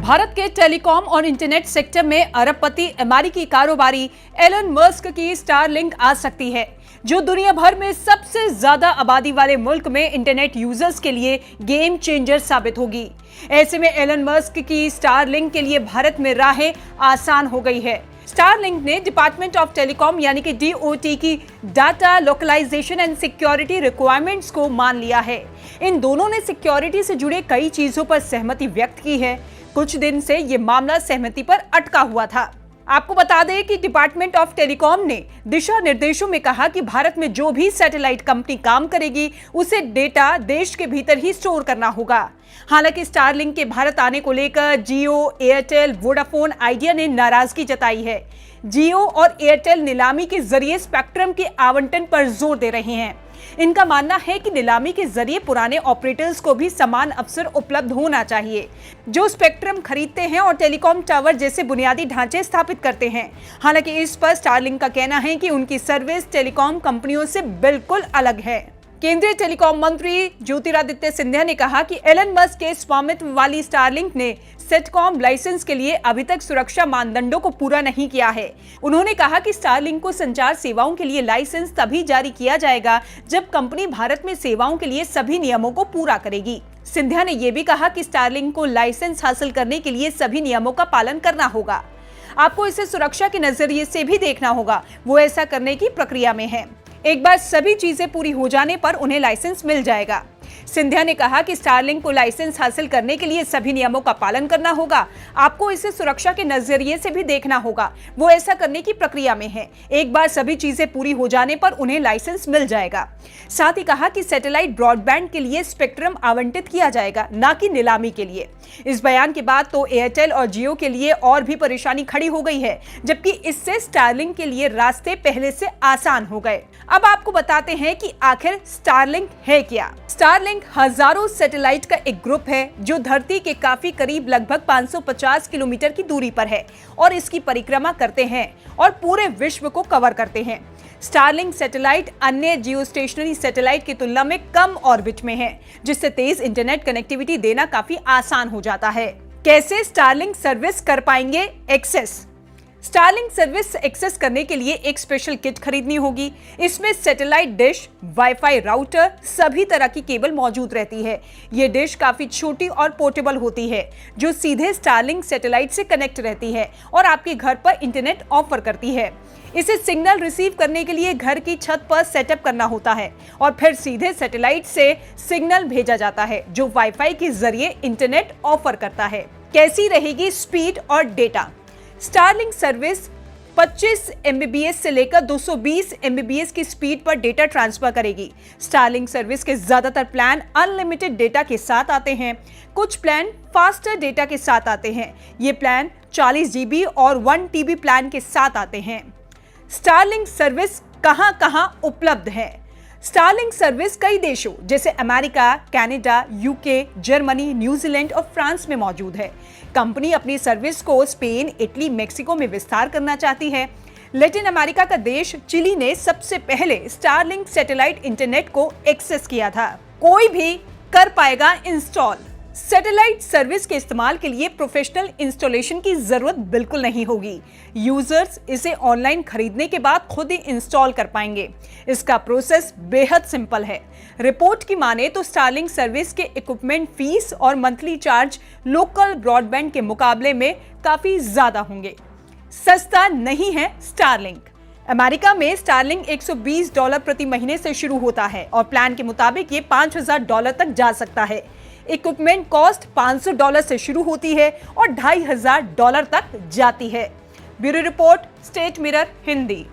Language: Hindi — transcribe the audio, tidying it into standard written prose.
भारत के टेलीकॉम और इंटरनेट सेक्टर में अरबपति अमेरिकी कारोबारी एलन मस्क की स्टारलिंक आ सकती है, जो दुनिया भर में सबसे ज्यादा आबादी वाले मुल्क में इंटरनेट यूजर्स के लिए गेम चेंजर साबित होगी। ऐसे में एलन मस्क की स्टारलिंक के लिए भारत में राहें आसान हो गई है। स्टारलिंक ने डिपार्टमेंट ऑफ टेलीकॉम यानी कि DOT की data localisation and security requirements को मान लिया है। इन दोनों ने सिक्योरिटी से जुड़े कई चीजों पर सहमति व्यक्त की है। कुछ दिन से ये मामला सहमति पर अटका हुआ था। आपको बता दें कि डिपार्टमेंट ऑफ टेलीकॉम ने दिशा निर्देशों में कहा कि भारत में जो भी सैटेलाइट कंपनी काम करेगी उसे डेटा देश के भीतर ही स्टोर करना होगा। हालांकि स्टारलिंक के भारत आने को लेकर जियो, एयरटेल, वोडाफोन आइडिया ने नाराजगी जताई है। जियो और एयरटेल नीलामी के जरिए स्पेक्ट्रम के आवंटन पर जोर दे रहे हैं। इनका मानना है कि नीलामी के जरिए पुराने ऑपरेटर्स को भी समान अवसर उपलब्ध होना चाहिए, जो स्पेक्ट्रम खरीदते हैं और टेलीकॉम टावर जैसे बुनियादी ढांचे स्थापित करते हैं। हालांकि इस पर स्टारलिंक का कहना है कि उनकी सर्विस टेलीकॉम कंपनियों से बिल्कुल अलग है। केंद्रीय टेलीकॉम मंत्री ज्योतिरादित्य सिंधिया ने कहा कि एलन मस्क के स्वामित्व वाली स्टारलिंक ने सेटकॉम लाइसेंस के लिए अभी तक सुरक्षा मानदंडों को पूरा नहीं किया है। उन्होंने कहा कि स्टारलिंक को संचार सेवाओं के लिए लाइसेंस तभी जारी किया जाएगा जब कंपनी भारत में सेवाओं के लिए सभी नियमों को पूरा करेगी। सिंधिया ने यह भी कहा कि स्टारलिंक को लाइसेंस हासिल करने के लिए सभी नियमों का पालन करना होगा। आपको इसे सुरक्षा के नजरिए से भी देखना होगा। वो ऐसा करने की प्रक्रिया में है। एक बार सभी चीजें पूरी हो जाने पर उन्हें लाइसेंस मिल जाएगा। सिंधिया ने कहा कि स्टारलिंक को लाइसेंस हासिल करने के लिए सभी नियमों का पालन करना होगा। आपको इसे सुरक्षा के नजरिए से भी देखना होगा। वो ऐसा करने की प्रक्रिया में है। एक बार सभी चीजें पूरी हो जाने पर उन्हें लाइसेंस मिल जाएगा। साथ ही कहा कि सैटेलाइट ब्रॉडबैंड के लिए स्पेक्ट्रम आवंटित किया जाएगा, न कि नीलामी के लिए। इस बयान के बाद तो एयरटेल और जियो के लिए और भी परेशानी खड़ी हो गई है, जबकि इससे स्टारलिंक के लिए रास्ते पहले से आसान हो गए। अब आपको बताते हैं कि आखिर स्टारलिंक है क्या। स्टारलिंक हजारों सैटेलाइट का एक ग्रुप है जो धरती के काफी करीब लगभग 550 किलोमीटर की दूरी पर है और इसकी परिक्रमा करते हैं और पूरे विश्व को कवर करते हैं। स्टारलिंक सैटेलाइट अन्य जियोस्टेशनरी सैटेलाइट की तुलना में कम ऑर्बिट में है, जिससे तेज इंटरनेट कनेक्टिविटी देना काफी आसान हो जाता है। कैसे स्टारलिंक सर्विस कर पाएंगे एक्सेस? स्टारलिंक सर्विस एक्सेस करने के लिए एक स्पेशल किट खरीदनी होगी। इसमें सैटेलाइट डिश, वाईफाई राउटर, सभी तरह की केबल मौजूद रहती है। ये डिश काफी छोटी और पोर्टेबल होती है, जो सीधे स्टारलिंक सैटेलाइट से कनेक्ट रहती है और आपके घर पर इंटरनेट ऑफर करती है। इसे सिग्नल रिसीव करने के लिए घर की छत पर सेटअप करना होता है और फिर सीधे सैटेलाइट से सिग्नल भेजा जाता है, जो वाईफाई के जरिए इंटरनेट ऑफर करता है। कैसी रहेगी स्पीड और डेटा? स्टारलिंक सर्विस 25 MBps से लेकर 220 MBps की स्पीड पर डेटा ट्रांसफर करेगी। स्टारलिंक सर्विस के ज्यादातर प्लान अनलिमिटेड डेटा के साथ आते हैं। कुछ प्लान फास्टर डेटा के साथ आते हैं। ये प्लान 40 GB और 1 TB प्लान के साथ आते हैं। स्टारलिंक सर्विस कहां-कहां उपलब्ध है? स्टारलिंक सर्विस कई देशों जैसे America, Canada, UK, Germany, New Zealand और फ्रांस में मौजूद है। कंपनी अपनी सर्विस को स्पेन, इटली, मेक्सिको में विस्तार करना चाहती है। लैटिन अमेरिका का देश चिली ने सबसे पहले स्टारलिंक सैटेलाइट इंटरनेट को एक्सेस किया था। कोई भी कर पाएगा इंस्टॉल। सैटेलाइट सर्विस के इस्तेमाल के लिए प्रोफेशनल इंस्टॉलेशन की जरूरत बिल्कुल नहीं होगी। यूजर्स इसे ऑनलाइन खरीदने के बाद खुद ही इंस्टॉल कर पाएंगे। इसका प्रोसेस बेहद सिंपल है। रिपोर्ट की माने तो स्टारलिंक सर्विस के इक्विपमेंट फीस और मंथली चार्ज लोकल ब्रॉडबैंड के मुकाबले में काफी ज्यादा होंगे। सस्ता नहीं है स्टारलिंक। अमेरिका में स्टारलिंक $120 प्रति महीने से शुरू होता है और प्लान के मुताबिक ये $5000 तक जा सकता है। इक्विपमेंट कॉस्ट $500 से शुरू होती है और $2500 तक जाती है। Bureau report, state mirror, Hindi.